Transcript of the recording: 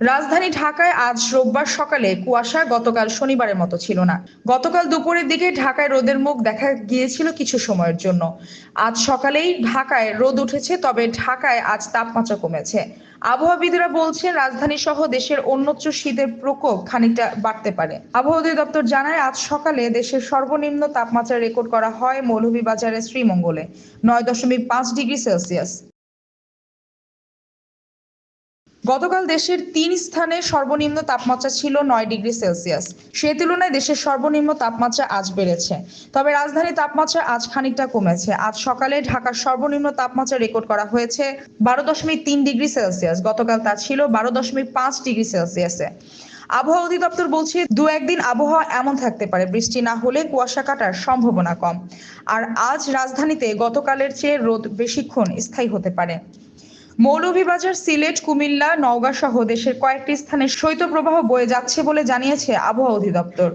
রাজধানী ঢাকায় আজ রোববার সকালে কুয়াশা গতকাল শনিবারের মতো ছিল না। গতকাল দুপুরের দিকে ঢাকায় রোদের মুখ দেখা গিয়েছিল কিছু সময়ের জন্য। আজ সকালেই ঢাকায় রোদ উঠেছে, তবে ঢাকায় আজ তাপমাত্রা কমেছে। আবহাওয়াবিদরা বলছেন রাজধানী সহ দেশের অন্যত্র শীতের প্রকোপ খানিকটা বাড়তে পারে। আবহাওয়া অধিদপ্তর জানায় আজ সকালে দেশের সর্বনিম্ন তাপমাত্রা রেকর্ড করা হয় মৌলভীবাজারের শ্রীমঙ্গলে 9.5 ডিগ্রি সেলসিয়াস। গতকাল দেশের 3 স্থানে সর্বনিম্ন তাপমাত্রা ছিল 9 ডিগ্রি সেলসিয়াস। সে তুলনায় দেশের সর্বনিম্ন তাপমাত্রা আজ বেড়েছে। তবে রাজধানীর তাপমাত্রা আজ খানিকটা কমেছে। আজ সকালে ঢাকার সর্বনিম্ন তাপমাত্রা রেকর্ড করা হয়েছে 12.3 ডিগ্রি সেলসিয়াস। গতকাল তা ছিল 12.5 ডিগ্রি সেলসিয়াসে। আবহাওয়া অধিদপ্তর বলছে দু একদিন আবহাওয়া এমন থাকতে পারে, বৃষ্টি না হলে কুয়াশা কাটার সম্ভাবনা কম। আর আজ রাজধানীতে গতকালের চেয়ে রোদ বেশিক্ষণ স্থায়ী হতে পারে। মৌলভীবাজার, সিলেট, কুমিল্লা, নওগাঁ সহ দেশের কয়েকটি স্থানে শৈত্যপ্রবাহ বয়ে যাচ্ছে বলে জানিয়েছে আবহাওয়া অধিদপ্তর।